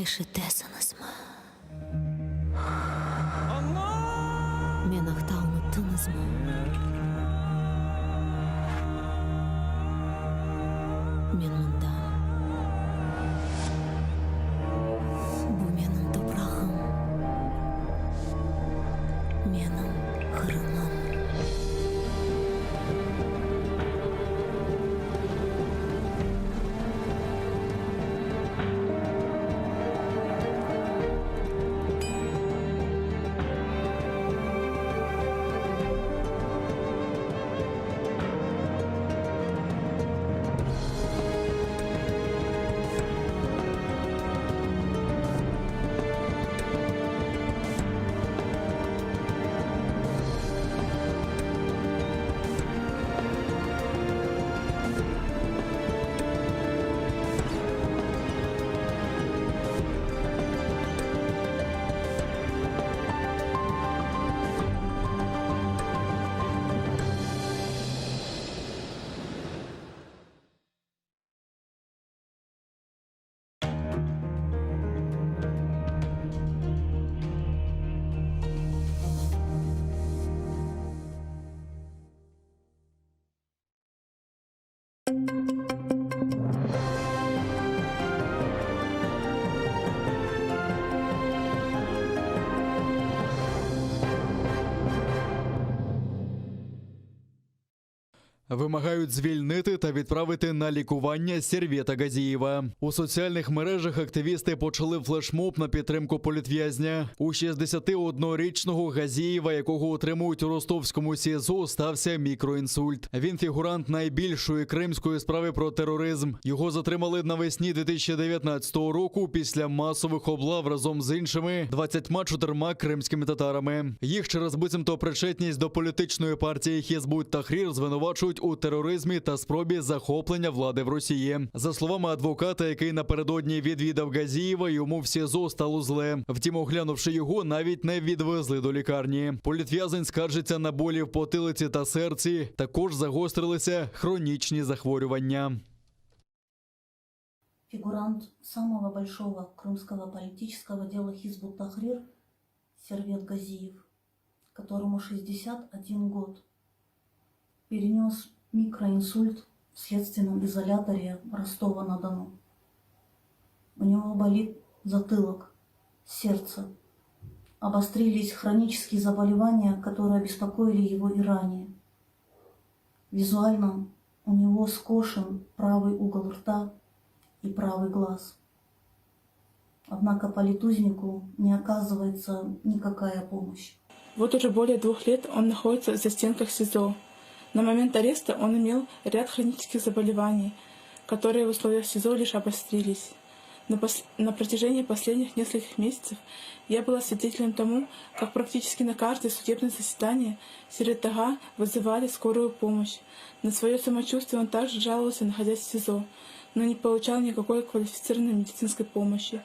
Eşitesiniz mi? Men aqtağınıttınız mı? Men mından. Bu menin toprağım. Menin hırımım. Вимагають звільнити та відправити на лікування Сервєта Газієва. У соціальних мережах активісти почали флешмоб на підтримку політв'язня. У 61-річного Газієва, якого утримують у ростовському СІЗО, стався мікроінсульт. Він фігурант найбільшої кримської справи про тероризм. Його затримали навесні 2019 року після масових облав разом з іншими 24 кримськими татарами. Їх через буцімто причетність до політичної партії Хізбут Тахрір звинувачують у тероризмі та спробі захоплення влади в Росії. За словами адвоката, який напередодні відвідав Газієва, йому в СІЗО стало зле. Втім, оглянувши його, навіть не відвезли до лікарні. Політв'язень скаржиться на болі в потилиці та серці. Також загострилися хронічні захворювання. Фигурант самого большого крымского политического дела Хизбут Тахрир Сервет Газиев, которому 61 год, перенес микроинсульт в следственном изоляторе Ростова-на-Дону. У него болит затылок, сердце. Обострились хронические заболевания, которые беспокоили его и ранее. Визуально у него скошен правый угол рта и правый глаз. Однако политузнику не оказывается никакая помощь. Вот уже более 2 лет он находится в застенках СИЗО. На момент ареста он имел ряд хронических заболеваний, которые в условиях СИЗО лишь обострились. На протяжении последних нескольких месяцев я была свидетелем тому, как практически на каждое судебное заседание Сервет Ага вызывали скорую помощь. На свое самочувствие он также жаловался, находясь в СИЗО, но не получал никакой квалифицированной медицинской помощи.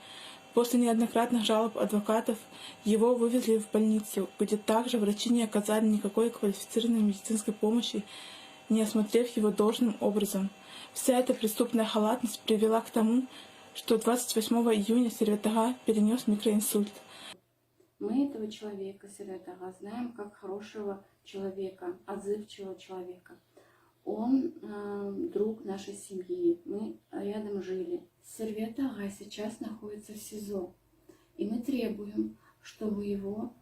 После неоднократных жалоб адвокатов его вывезли в больницу, где также врачи не оказали никакой квалифицированной медицинской помощи, не осмотрев его должным образом. Вся эта преступная халатность привела к тому, что 28 июня Сервет Ага перенес микроинсульт. Мы этого человека, Сервет Ага, знаем как хорошего человека, отзывчивого человека. Он друг нашей семьи, мы рядом жили. Сервет Ага сейчас находится в СИЗО, и мы требуем, чтобы его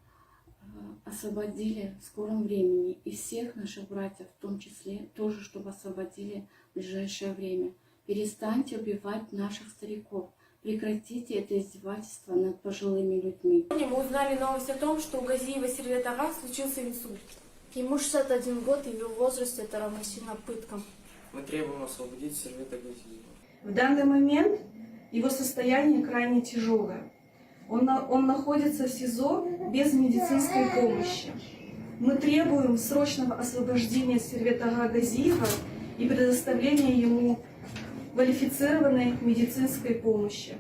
освободили в скором времени. И всех наших братьев, в том числе, тоже, чтобы освободили в ближайшее время. Перестаньте убивать наших стариков. Прекратите это издевательство над пожилыми людьми. Мы узнали новость о том, что у Газиева Сервет Ага случился инсульт. Ему 61 год, и в его возрасте это равносильно пыткам. Мы требуем освободить Сервета Газиева. В данный момент его состояние крайне тяжелое. Он находится в СИЗО без медицинской помощи. Мы требуем срочного освобождения Сервета Ага Газиева и предоставления ему квалифицированной медицинской помощи.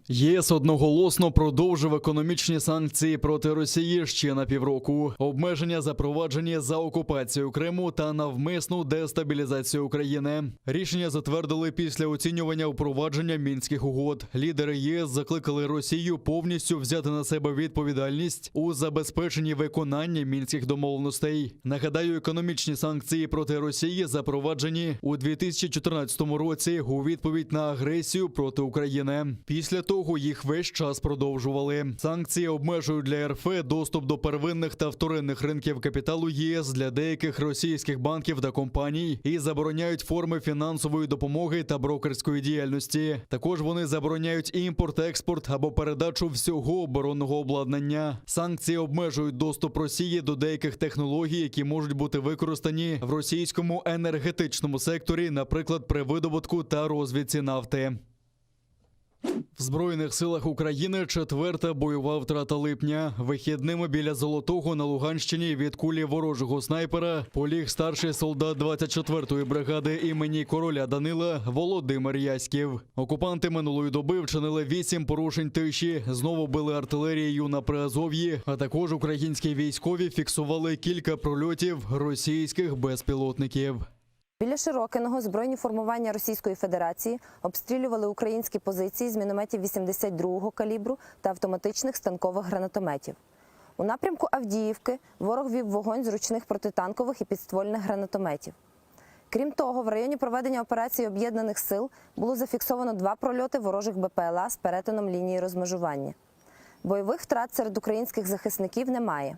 ЄС одноголосно продовжив економічні санкції проти Росії ще на півроку. Обмеження запроваджені за окупацію Криму та навмисну дестабілізацію України. Рішення затвердили після оцінювання впровадження Мінських угод. Лідери ЄС закликали Росію повністю взяти на себе відповідальність у забезпеченні виконання Мінських домовленостей. Нагадаю, економічні санкції проти Росії запроваджені у 2014 році у відповідь на агресію проти України. Після того їх весь час продовжували. Санкції обмежують для РФ доступ до первинних та вторинних ринків капіталу ЄС для деяких російських банків та компаній і забороняють форми фінансової допомоги та брокерської діяльності. Також вони забороняють імпорт, експорт або передачу всього оборонного обладнання. Санкції обмежують доступ Росії до деяких технологій, які можуть бути використані в російському енергетичному секторі, наприклад, при видобутку та розвідці нафти. В Збройних силах України четверта бойова втрата липня. Вихідними біля Золотого на Луганщині від кулі ворожого снайпера поліг старший солдат 24-ї бригади імені короля Данила Володимир Яськів. Окупанти минулої доби вчинили 8 порушень тиші, знову били артилерією на Приазов'ї, а також українські військові фіксували кілька прольотів російських безпілотників. Біля Широкиного збройні формування Російської Федерації обстрілювали українські позиції з мінометів 82-го калібру та автоматичних станкових гранатометів. У напрямку Авдіївки ворог вів вогонь з ручних протитанкових і підствольних гранатометів. Крім того, в районі проведення операції Об'єднаних сил було зафіксовано 2 прольоти ворожих БПЛА з перетином лінії розмежування. Бойових втрат серед українських захисників немає.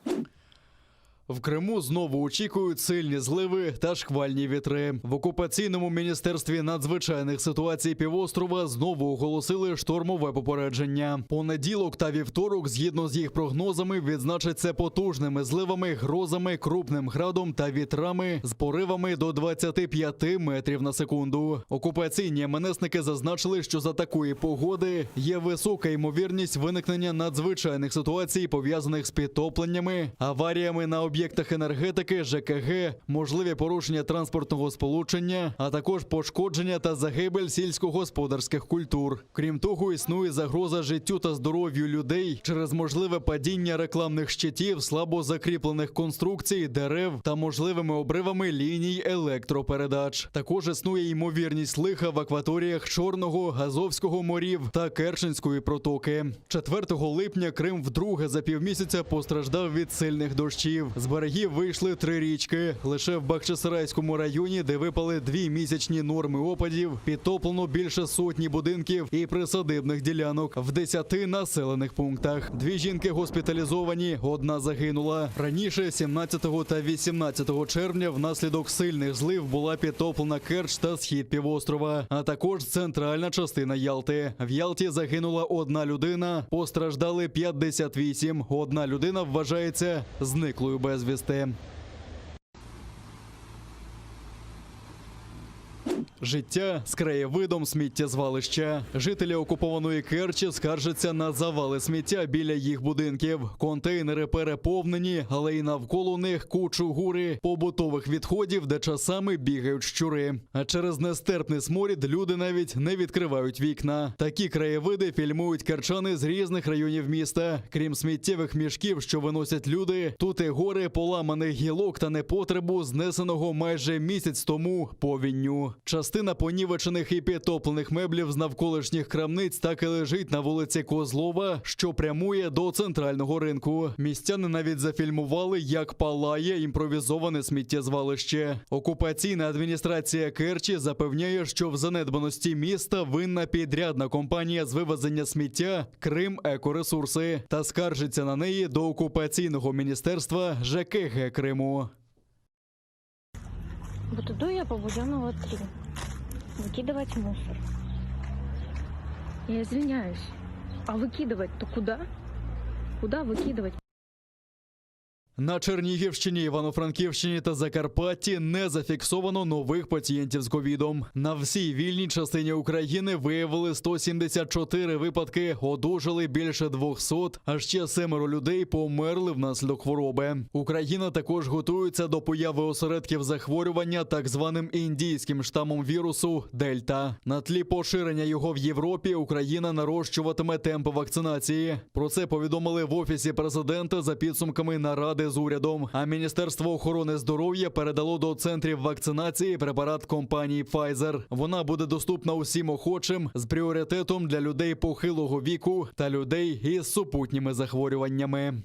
В Криму знову очікують сильні зливи та шквальні вітри. В окупаційному міністерстві надзвичайних ситуацій півострова знову оголосили штормове попередження. Понеділок та вівторок, згідно з їх прогнозами, відзначаться потужними зливами, грозами, крупним градом та вітрами з поривами до 25 метрів на секунду. Окупаційні МНСники зазначили, що за такої погоди є висока ймовірність виникнення надзвичайних ситуацій, пов'язаних з підтопленнями, аваріями на об'єктах енергетики, ЖКГ, можливі порушення транспортного сполучення, а також пошкодження та загибель сільськогосподарських культур. Крім того, існує загроза життю та здоров'ю людей через можливе падіння рекламних щитів, слабо закріплених конструкцій, дерев та можливими обривами ліній електропередач. Також існує ймовірність лиха в акваторіях Чорного, Азовського морів та Керченської протоки. 4 липня Крим вдруге за півмісяця постраждав від сильних дощів. З берегів вийшли 3 річки. Лише в Бахчисарайському районі, де випали 2 місячні норми опадів, підтоплено більше сотні будинків і присадибних ділянок в 10 населених пунктах. 2 жінки госпіталізовані, 1 загинула. Раніше, 17 та 18 червня, внаслідок сильних злив була підтоплена Керч та схід півострова, а також центральна частина Ялти. В Ялті загинула 1 людина, постраждали 58. 1 людина вважається зниклою безвісти. Життя з краєвидом сміттєзвалища. Жителі окупованої Керчі скаржаться на завали сміття біля їх будинків. Контейнери переповнені, але й навколо них кучугури побутових відходів, де часами бігають щури. А через нестерпний сморід люди навіть не відкривають вікна. Такі краєвиди фільмують керчани з різних районів міста. Крім сміттєвих мішків, що виносять люди, тут і гори поламаних гілок та непотребу, знесеного майже місяць тому повінню. Частина понівечених і підтоплених меблів з навколишніх крамниць так і лежить на вулиці Козлова, що прямує до центрального ринку. Містяни навіть зафільмували, як палає імпровізоване сміттєзвалище. Окупаційна адміністрація Керчі запевняє, що в занедбаності міста винна підрядна компанія з вивезення сміття «Крим-Екоресурси» та скаржиться на неї до окупаційного міністерства ЖКГ Криму. Вот иду я по Буденного 3, выкидывать мусор. Я извиняюсь, а выкидывать-то куда? Куда выкидывать? На Чернігівщині, Івано-Франківщині та Закарпатті не зафіксовано нових пацієнтів з ковідом. На всій вільній частині України виявили 174 випадки, одужали більше 200, а ще 7 людей померли внаслідок хвороби. Україна також готується до появи осередків захворювання так званим індійським штамом вірусу «Дельта». На тлі поширення його в Європі Україна нарощуватиме темпи вакцинації. Про це повідомили в Офісі президента за підсумками наради з урядом. А Міністерство охорони здоров'я передало до центрів вакцинації препарат компанії Pfizer. Вона буде доступна усім охочим з пріоритетом для людей похилого віку та людей із супутніми захворюваннями.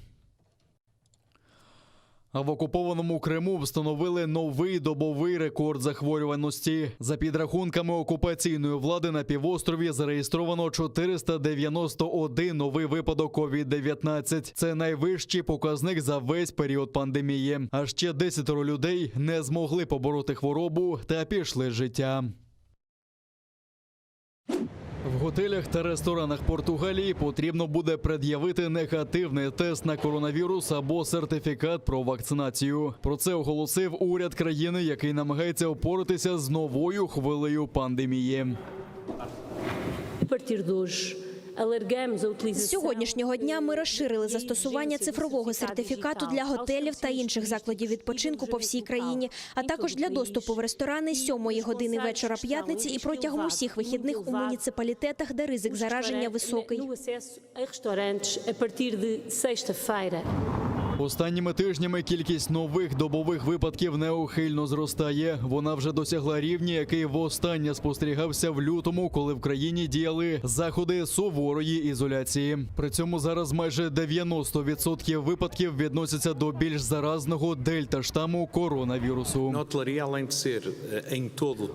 А в окупованому Криму встановили новий добовий рекорд захворюваності. За підрахунками окупаційної влади на півострові зареєстровано 491 новий випадок COVID-19. Це найвищий показник за весь період пандемії. А ще 10 людей не змогли побороти хворобу та пішли з життя. В готелях та ресторанах Португалії потрібно буде пред'явити негативний тест на коронавірус або сертифікат про вакцинацію. Про це оголосив уряд країни, який намагається впоратися з новою хвилею пандемії. З сьогоднішнього дня ми розширили застосування цифрового сертифікату для готелів та інших закладів відпочинку по всій країні, а також для доступу в ресторани з 7 години вечора п'ятниці і протягом усіх вихідних у муніципалітетах, де ризик зараження високий. Останніми тижнями кількість нових добових випадків неухильно зростає. Вона вже досягла рівня, який востаннє спостерігався в лютому, коли в країні діяли заходи суворої ізоляції. При цьому зараз майже 90% випадків відносяться до більш заразного дельта-штаму коронавірусу.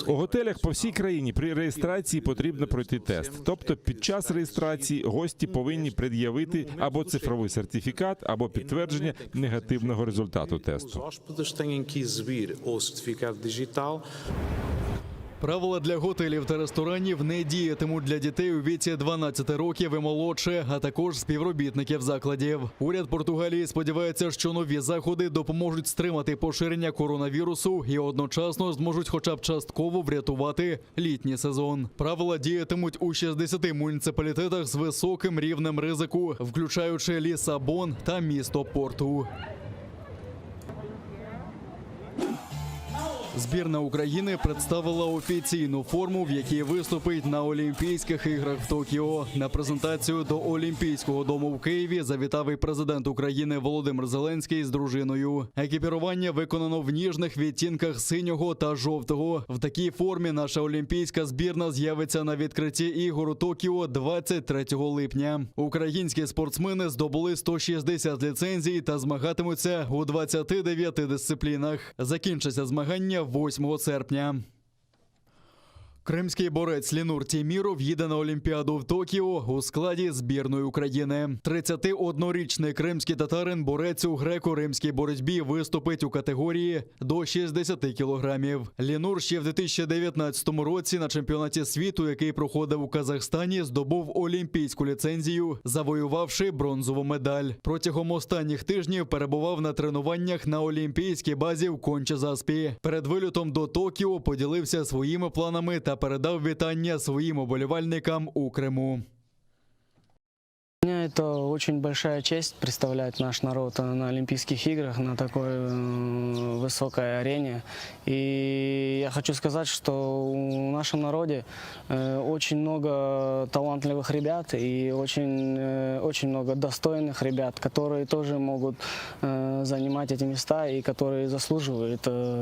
У готелях по всій країні при реєстрації потрібно пройти тест. Тобто під час реєстрації гості повинні пред'явити або цифровий сертифікат, або підтвердження негативного результату тесту. Правила для готелів та ресторанів не діятимуть для дітей у віці 12 років і молодше, а також співробітників закладів. Уряд Португалії сподівається, що нові заходи допоможуть стримати поширення коронавірусу і одночасно зможуть хоча б частково врятувати літній сезон. Правила діятимуть у 60 муніципалітетах з високим рівнем ризику, включаючи Лісабон та місто Порту. Збірна України представила офіційну форму, в якій виступить на Олімпійських іграх в Токіо. На презентацію до Олімпійського дому в Києві завітав і президент України Володимир Зеленський з дружиною. Екіпірування виконано в ніжних відтінках синього та жовтого. В такій формі наша олімпійська збірна з'явиться на відкритті ігор у Токіо 23 липня. Українські спортсмени здобули 160 ліцензій та змагатимуться у 29 дисциплінах. Закінчаться змагання 8 серпня. Кримський борець Лінур Тіміров їде на Олімпіаду в Токіо у складі збірної України. 31-річний кримський татарин борець у греко-римській боротьбі виступить у категорії до 60 кілограмів. Лінур ще в 2019 році на чемпіонаті світу, який проходив у Казахстані, здобув олімпійську ліцензію, завоювавши бронзову медаль. Протягом останніх тижнів перебував на тренуваннях на олімпійській базі в Конча-Заспі. Перед вильотом до Токіо поділився своїми планами та передав вітання своїм уболівальникам у Криму. Для меня это очень большая честь представлять наш народ на Олимпийских играх, на такой высокой арене. И я хочу сказать, что в нашем народе очень много талантливых ребят и очень много достойных ребят, которые тоже могут занимать эти места и которые заслуживают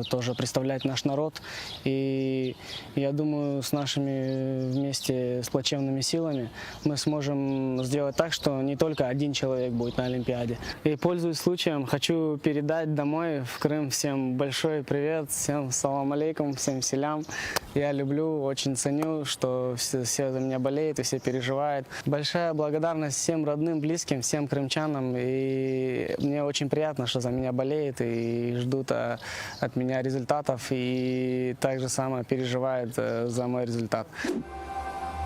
тоже представлять наш народ. И я думаю, с нашими вместе сплоченными силами мы сможем сделать так, что не только один человек будет на Олимпиаде. И, пользуясь случаем, хочу передать домой в Крым всем большой привет, всем салам алейкум, всем селям. Я люблю, очень ценю, что все за меня болеют и все переживают. Большая благодарность всем родным, близким, всем крымчанам. И мне очень приятно, что за меня болеют и ждут от меня результатов. И также самое переживают за мой результат.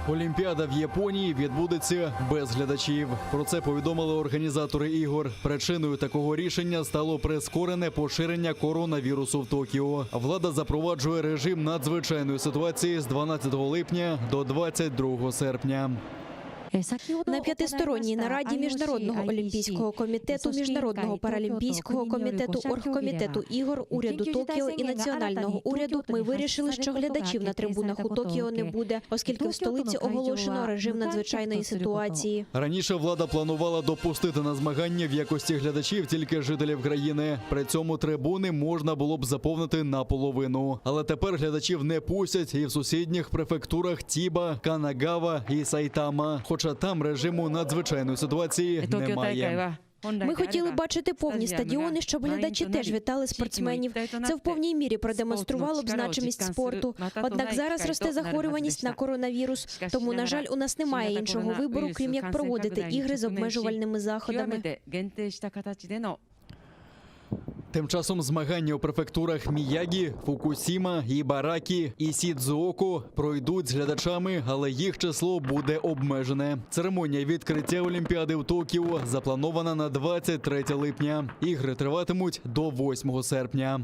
Олімпіада в Японії відбудеться без глядачів. Про це повідомили організатори ігор. Причиною такого рішення стало прискорене поширення коронавірусу в Токіо. Влада запроваджує режим надзвичайної ситуації з 12 липня до 22 серпня. На п'ятисторонній нараді Міжнародного олімпійського комітету, Міжнародного паралімпійського комітету, оргкомітету ігор, уряду Токіо і національного уряду ми вирішили, що глядачів на трибунах у Токіо не буде, оскільки в столиці оголошено режим надзвичайної ситуації. Раніше влада планувала допустити на змагання в якості глядачів тільки жителів країни. При цьому трибуни можна було б заповнити наполовину. Але тепер глядачів не пустять і в сусідніх префектурах Тіба, Канагава і Сайтама. Хоча там режиму надзвичайної ситуації немає. Ми хотіли бачити повні стадіони, щоб глядачі теж вітали спортсменів. Це в повній мірі продемонструвало б значимість спорту. Однак зараз росте захворюваність на коронавірус. Тому, на жаль, у нас немає іншого вибору, крім як проводити ігри з обмежувальними заходами. Тим часом змагання у префектурах Міягі, Фукусіма, Ібаракі і Сідзуоку пройдуть з глядачами, але їх число буде обмежене. Церемонія відкриття Олімпіади в Токіо запланована на 23 липня. Ігри триватимуть до 8 серпня.